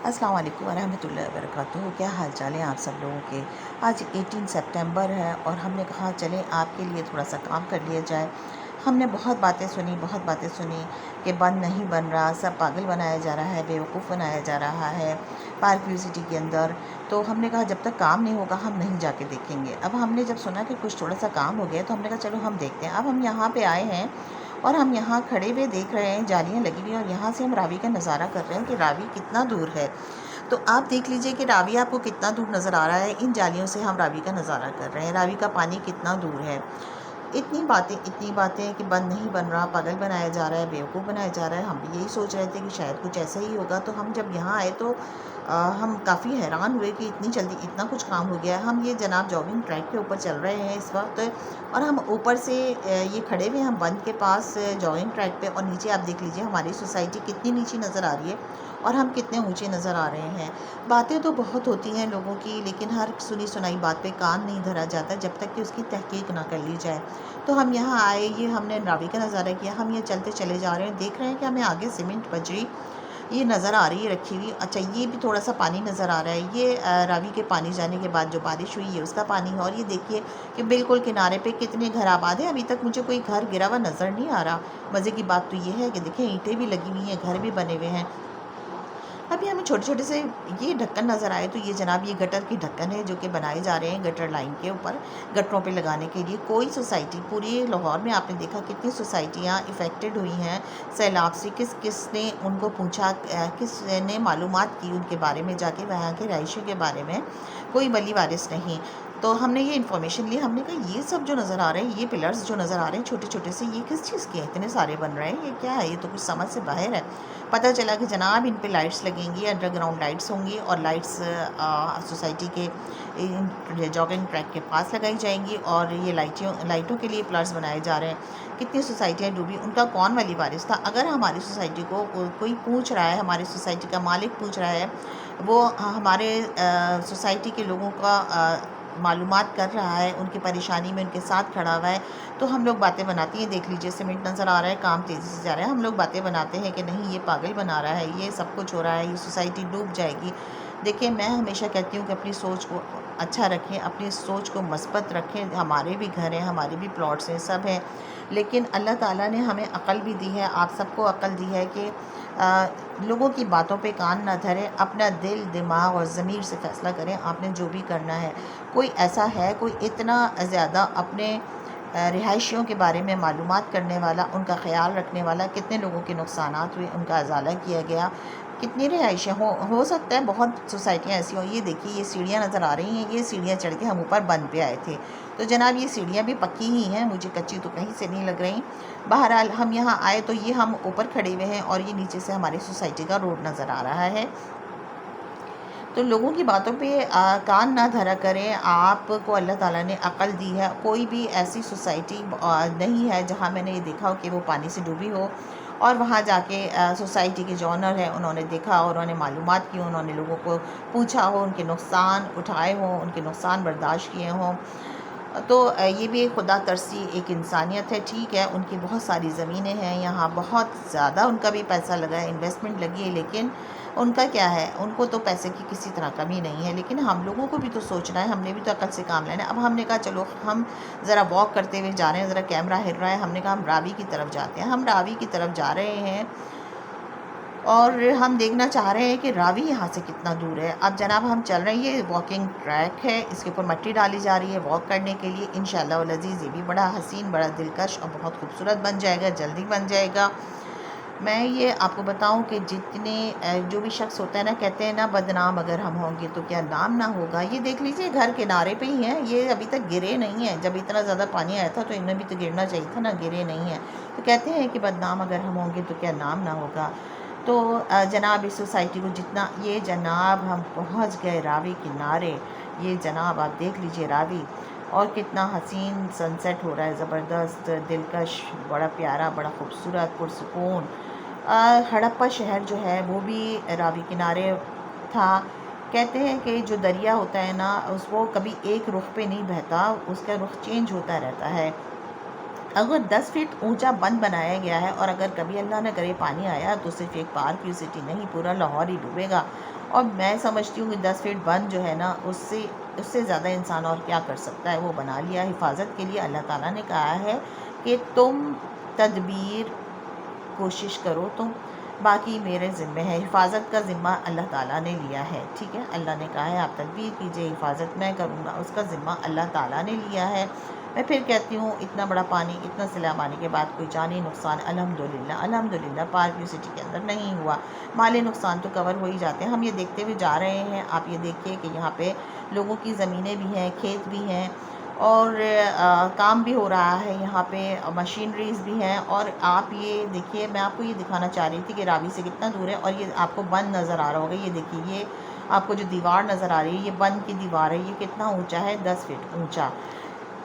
अस्सलाम वालेकुम वरहमतुल्लाहि वबरकातुहू। क्या हाल चाल है आप सब लोगों के। आज 18 सितंबर है और हमने कहा चलें आपके लिए थोड़ा सा काम कर लिया जाए। हमने बहुत बातें सुनी कि बंद नहीं बन रहा, सब पागल बनाया जा रहा है, बेवकूफ़ बनाया जा रहा है पार्क व्यू सिटी के अंदर। तो हमने कहा जब तक काम नहीं होगा हम नहीं जाके देखेंगे। अब हमने जब सुना कि कुछ थोड़ा सा काम हो गया तो हमने कहा चलो हम देखते हैं। अब हम यहाँ पे आए हैं और हम यहाँ खड़े हुए देख रहे हैं, जालियाँ लगी हुई हैं और यहाँ से हम रावी का नज़ारा कर रहे हैं कि रावी कितना दूर है। तो आप देख लीजिए कि रावी आपको कितना दूर नज़र आ रहा है। इन जालियों से हम रावी का नज़ारा कर रहे हैं, रावी का पानी कितना दूर है। इतनी बातें कि बंद नहीं बन रहा, पागल बनाया जा रहा है, बेवकूफ़ बनाया जा रहा है। हम भी यही सोच रहे थे कि शायद कुछ ऐसा ही होगा। तो हम जब यहाँ आए तो हम काफ़ी हैरान हुए कि इतनी जल्दी इतना कुछ काम हो गया है। हम ये जनाब जॉगिंग ट्रैक के ऊपर चल रहे हैं इस वक्त और हम ऊपर से ये खड़े हुए हम बंद के पास जॉगिंग ट्रैक पे, और नीचे आप देख लीजिए हमारी सोसाइटी कितनी नीची नज़र आ रही है और हम कितने ऊंचे नज़र आ रहे हैं। बातें तो बहुत होती हैं लोगों की, लेकिन हर सुनी सुनाई बात पे कान नहीं धरा जाता जब तक कि उसकी तहकीक ना कर ली जाए। तो हम यहाँ आए, ये हमने रावी का नज़ारा किया। हम ये चलते चले जा रहे हैं, देख रहे हैं कि हमें आगे सीमेंट बजरी ये नज़र आ रही है रखी हुई। अच्छा, ये भी थोड़ा सा पानी नज़र आ रहा है। ये रावी के पानी जाने के बाद जो बारिश हुई है उसका पानी है। और ये देखिए कि बिल्कुल किनारे पे कितने घर आबाद हैं। अभी तक मुझे कोई घर गिरा हुआ नज़र नहीं आ रहा। मज़े की बात तो ये है कि देखिए ईंटें भी लगी हुई हैं, घर भी बने हुए हैं। अभी हमें छोटे छोटे से ये ढक्कन नज़र आए तो ये जनाब ये गटर की ढक्कन है जो कि बनाए जा रहे हैं गटर लाइन के ऊपर, गटरों पे लगाने के लिए। कोई सोसाइटी पूरी लाहौर में आपने देखा कितनी सोसाइटियाँ इफ़ेक्टेड हुई हैं सैलाब से, किस ने उनको पूछा, किस ने मालूमात की उनके बारे में जाके, वहाँ के रहायशियों के बारे में कोई वली वारिस नहीं। तो हमने ये इन्फॉर्मेशन ली, हमने कहा ये सब जो नज़र आ रहे हैं, ये पिलर्स जो नज़र आ रहे हैं छोटे छोटे से, ये किस चीज़ के हैं, इतने सारे बन रहे हैं, ये क्या है, ये तो कुछ समझ से बाहर है। पता चला कि जनाब इन पे लाइट्स लगेंगी, अंडरग्राउंड लाइट्स होंगी और लाइट्स सोसाइटी के जॉगिंग ट्रैक के पास लगाई जाएंगी और ये लाइटों के लिए पिलर्स बनाए जा रहे हैं। कितनी सोसाइटियाँ डूबी, उनका कौन वली वारिस था। अगर हमारी सोसाइटी को कोई पूछ रहा है, हमारी सोसाइटी का मालिक पूछ रहा है, वो हमारे सोसाइटी के लोगों का मालूमात कर रहा है, उनकी परेशानी में उनके साथ खड़ा हुआ है, तो हम लोग बातें बनाती हैं। देख लीजिए सीमेंट नज़र आ रहा है, काम तेज़ी से जा रहा है, हम लोग बातें बनाते हैं कि नहीं ये पागल बना रहा है, ये सब कुछ हो रहा है, ये सोसाइटी डूब जाएगी। देखिए मैं हमेशा कहती हूँ कि अपनी सोच को अच्छा रखें, अपनी सोच को मस्बत रखें। हमारे भी घर हैं, हमारे भी प्लॉट्स हैं, सब हैं, लेकिन अल्लाह ताला ने हमें अक़ल भी दी है, आप सबको अक़ल दी है कि लोगों की बातों पे कान ना धरें, अपना दिल दिमाग और ज़मीर से फ़ैसला करें आपने जो भी करना है। कोई ऐसा है कोई इतना ज़्यादा अपने रिहायशियों के बारे में मालूमात करने वाला, उनका ख़्याल रखने वाला, कितने लोगों के नुकसानात हुए उनका अज़ाला किया गया, कितनी रिहाइशें हो सकता है बहुत सोसाइटियाँ ऐसी हों। ये देखिए ये सीढ़ियाँ नज़र आ रही हैं, ये सीढ़ियाँ चढ़ के हम ऊपर बंद पे आए थे। तो जनाब ये सीढ़ियाँ भी पक्की ही हैं, मुझे कच्ची तो कहीं से नहीं लग रही। बहरहाल हम यहाँ आए तो ये हम ऊपर खड़े हुए हैं और ये नीचे से हमारी सोसाइटी का रोड नज़र आ रहा है। तो लोगों की बातों पे कान ना धरा करें। आपको अल्लाह ताला ने अक़ल दी है। कोई भी ऐसी सोसाइटी नहीं है जहाँ मैंने ये देखा हो कि वो पानी से डूबी हो और वहाँ जाके सोसाइटी के जो ऑनर हैं उन्होंने देखा और उन्होंने मालूमात की, उन्होंने लोगों को पूछा हो, उनके नुकसान उठाए हों, उनके नुकसान बर्दाश्त किए हों। तो ये भी एक खुदा तरसी एक इंसानियत है। ठीक है, उनकी बहुत सारी ज़मीनें हैं यहाँ, बहुत ज़्यादा उनका भी पैसा लगा है, इन्वेस्टमेंट लगी है, लेकिन उनका क्या है, उनको तो पैसे की किसी तरह कमी नहीं है। लेकिन हम लोगों को भी तो सोचना है, हमने भी तो अकल से काम लेना है। अब हमने कहा चलो हम ज़रा वॉक करते हुए जा रहे हैं, ज़रा कैमरा हिल रहा है, हमने कहा हम रावी की तरफ जाते हैं। हम रावी की तरफ जा रहे हैं और हम देखना चाह रहे हैं कि रावी यहाँ से कितना दूर है। अब जनाब हम चल रहे हैं, ये वॉकिंग ट्रैक है, इसके ऊपर मिट्टी डाली जा रही है वॉक करने के लिए। इंशाअल्लाह वल अज़ीज़ ये भी बड़ा हसीन, बड़ा दिलकश और बहुत खूबसूरत बन जाएगा, जल्दी बन जाएगा। मैं ये आपको बताऊं कि जितने जो भी शख्स होता है ना, कहते हैं ना बदनाम अगर हम होंगे तो क्या नाम ना होगा। ये देख लीजिए घर किनारे पे ही हैं, ये अभी तक गिरे नहीं हैं। जब इतना ज़्यादा पानी आया था तो इन्हें भी तो गिरना चाहिए था ना, गिरे नहीं हैं। तो कहते हैं कि बदनाम अगर हम होंगे तो क्या नाम ना होगा। तो जनाब इस सोसाइटी को जितना, ये जनाब हम पहुंच गए रावी किनारे। ये जनाब आप देख लीजिए रावी, और कितना हसीन सनसेट हो रहा है, ज़बरदस्त, दिलकश, बड़ा प्यारा, बड़ा खूबसूरत, पुरसुकून। हड़प्पा शहर जो है वो भी रावी किनारे था। कहते हैं कि जो दरिया होता है ना वो कभी एक रुख पे नहीं बहता, उसका रुख चेंज होता रहता है। अगर 10 फीट ऊंचा बंद बनाया गया है और अगर कभी अल्लाह न करे पानी आया तो सिर्फ एक पार्क व्यू सिटी नहीं, पूरा लाहौर ही डूबेगा। اور میں سمجھتی ہوں کہ 10 فٹ بند جو ہے نا اس سے زیادہ انسان اور کیا کر سکتا ہے، وہ بنا لیا حفاظت کے لیے۔ اللہ تعالیٰ نے کہا ہے کہ تم تدبیر کوشش کرو تم، باقی میرے ذمہ ہے۔ حفاظت کا ذمہ اللہ تعالیٰ نے لیا ہے، ٹھیک ہے، اللہ نے کہا ہے آپ تدبیر کیجئے، حفاظت میں کروں گا، اس کا ذمہ اللہ تعالیٰ نے لیا ہے۔ میں پھر کہتی ہوں اتنا بڑا پانی، اتنا سیلاب آنے کے بعد کوئی جانی نقصان الحمدللہ پارک ویو سٹی کے اندر نہیں ہوا۔ مالی نقصان تو کور ہو ہی جاتے ہیں، ہم یہ دیکھتے ہوئے جا رہے ہیں۔ آپ یہ دیکھیے کہ یہاں پہ لوگوں کی زمینیں بھی ہیں، کھیت بھی ہیں، اور کام بھی ہو رہا ہے، یہاں پہ مشینریز بھی ہیں۔ اور آپ یہ دیکھیے، میں آپ کو یہ دکھانا چاہ رہی تھی کہ راوی سے کتنا دور ہے، اور یہ آپ کو بند نظر آ رہا ہوگا۔ یہ دیکھیے، یہ آپ کو جو دیوار نظر آ رہی ہے، یہ بند کی دیوار ہے، یہ کتنا اونچا ہے، 10 فٹ اونچا۔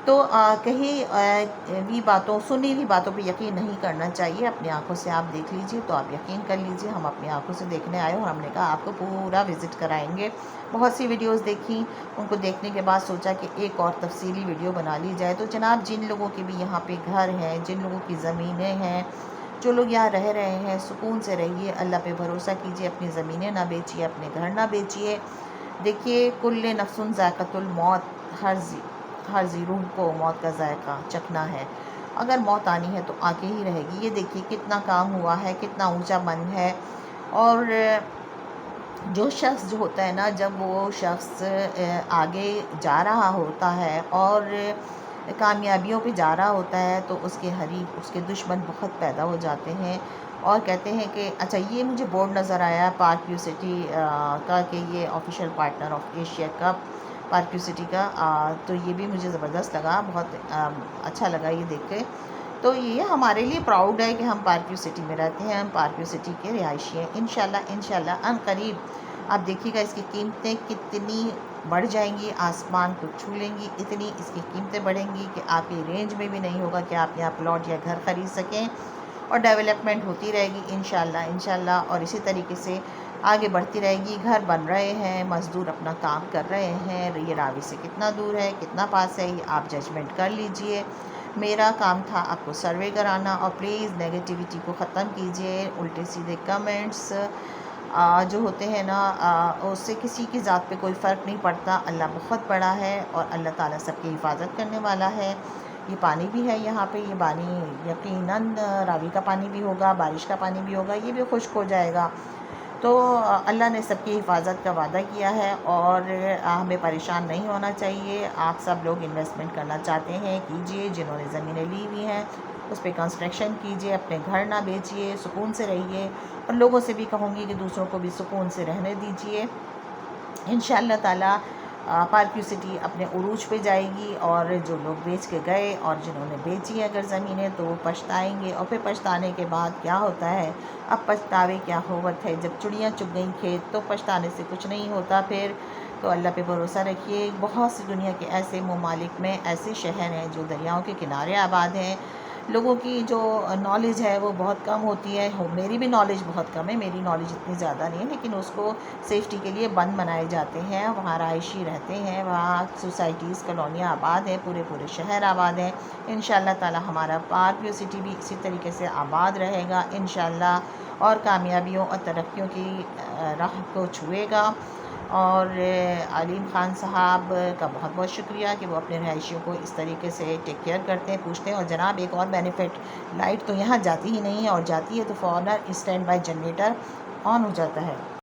تو کہیں بھی باتوں، سنی ہوئی باتوں پہ یقین نہیں کرنا چاہیے، اپنی آنکھوں سے آپ دیکھ لیجئے تو آپ یقین کر لیجئے۔ ہم اپنی آنکھوں سے دیکھنے آئے، اور ہم نے کہا آپ کو پورا وزٹ کرائیں گے۔ بہت سی ویڈیوز دیکھی، ان کو دیکھنے کے بعد سوچا کہ ایک اور تفصیلی ویڈیو بنا لی جائے۔ تو جناب، جن لوگوں کے بھی یہاں پہ گھر ہیں، جن لوگوں کی زمینیں ہیں، جو لوگ یہاں رہ رہے ہیں، سکون سے رہیے، اللہ پہ بھروسہ کیجئے، اپنی زمینیں نہ بیچیے، اپنے گھر نہ بیچیے۔ دیکھیے، کل نفس ذائقۃ الموت، ہر زی روح کو موت کا ذائقہ چکھنا ہے۔ اگر موت آنی ہے تو آ کے ہی رہے گی۔ یہ دیکھیے کتنا کام ہوا ہے، کتنا اونچا بند ہے۔ اور جو شخص جو ہوتا ہے نا، جب وہ شخص آگے جا رہا ہوتا ہے اور کامیابیوں پہ جا رہا ہوتا ہے، تو اس کے حریف، اس کے دشمن بہت پیدا ہو جاتے ہیں، اور کہتے ہیں کہ اچھا، یہ مجھے بورڈ نظر آیا پارک ویو سٹی کا کہ یہ official partner of Asia cup park view city کا، تو یہ بھی مجھے زبردست لگا، بہت اچھا لگا یہ دیکھ کے۔ تو یہ ہمارے لیے پراؤڈ ہے کہ ہم پارک ویو سٹی میں رہتے ہیں، ہم پارک ویو سٹی کے رہائشی ہیں۔ انشاءاللہ ان قریب آپ دیکھیے گا اس کی قیمتیں کتنی بڑھ جائیں گی، آسمان کو چھو لیں گی، اتنی اس کی قیمتیں بڑھیں گی کہ آپ کی رینج میں بھی نہیں ہوگا کہ آپ یہاں پلاٹ یا گھر خرید سکیں، اور ڈیولپمنٹ ہوتی رہے گی انشاءاللہ، اور اسی طریقے سے آگے بڑھتی رہے گی۔ گھر بن رہے ہیں، مزدور اپنا کام کر رہے ہیں۔ یہ راوی سے کتنا دور ہے، کتنا پاس ہے، یہ آپ ججمنٹ کر لیجئے۔ میرا کام تھا آپ کو سروے کرانا، اور پلیز نیگیٹیوٹی کو ختم کیجئے۔ الٹے سیدھے کمنٹس جو ہوتے ہیں نا، اس سے کسی کی ذات پہ کوئی فرق نہیں پڑتا۔ اللہ بہت بڑا ہے، اور اللہ تعالیٰ سب کی حفاظت کرنے والا ہے۔ یہ پانی بھی ہے یہاں پہ، یہ پانی یقیناً راوی کا پانی بھی ہوگا، بارش کا پانی بھی ہوگا، یہ بھی خشک ہو جائے گا۔ تو اللہ نے سب کی حفاظت کا وعدہ کیا ہے، اور ہمیں پریشان نہیں ہونا چاہیے۔ آپ سب لوگ انویسٹمنٹ کرنا چاہتے ہیں، کیجئے، جنہوں نے زمینیں لی ہوئی ہیں اس پہ کنسٹرکشن کیجئے، اپنے گھر نہ بیچیے، سکون سے رہیے، اور لوگوں سے بھی کہوں گی کہ دوسروں کو بھی سکون سے رہنے دیجئے۔ انشاءاللہ تعالیٰ پارک ویو سٹی اپنے عروج پہ جائے گی، اور جو لوگ بیچ کے گئے اور جنہوں نے بیچی اگر زمینیں، تو وہ پچھتائیں گے، اور پھر پچھتانے کے بعد کیا ہوتا ہے، اب پچھتاوے کیا ہوت ہے، جب چڑیاں چگ گئیں کھیت، تو پچھتانے سے کچھ نہیں ہوتا پھر۔ تو اللہ پہ بھروسہ رکھیے۔ بہت سی دنیا کے ایسے ممالک میں ایسے شہر ہیں جو دریاؤں کے کنارے آباد ہیں، لوگوں کی جو نالج ہے وہ بہت کم ہوتی ہے۔ میری بھی نالج بہت کم ہے، میری نالج اتنی زیادہ نہیں ہے، لیکن اس کو سیفٹی کے لیے بند بنائے جاتے ہیں، وہاں رہائشی رہتے ہیں، وہاں سوسائٹیز، کالونیاں آباد ہیں، پورے شہر آباد ہیں۔ انشاءاللہ تعالی ہمارا پارک ویو سٹی بھی اسی طریقے سے آباد رہے گا انشاءاللہ، اور کامیابیوں اور ترقیوں کی راہ کو چھوئے گا۔ اور علیم خان صاحب کا بہت بہت شکریہ کہ وہ اپنے رہائشیوں کو اس طریقے سے ٹیک کیئر کرتے ہیں، پوچھتے ہیں۔ اور جناب، ایک اور بینیفٹ، لائٹ تو یہاں جاتی ہی نہیں ہے، اور جاتی ہے تو فوراً اسٹینڈ بائی جنریٹر آن ہو جاتا ہے۔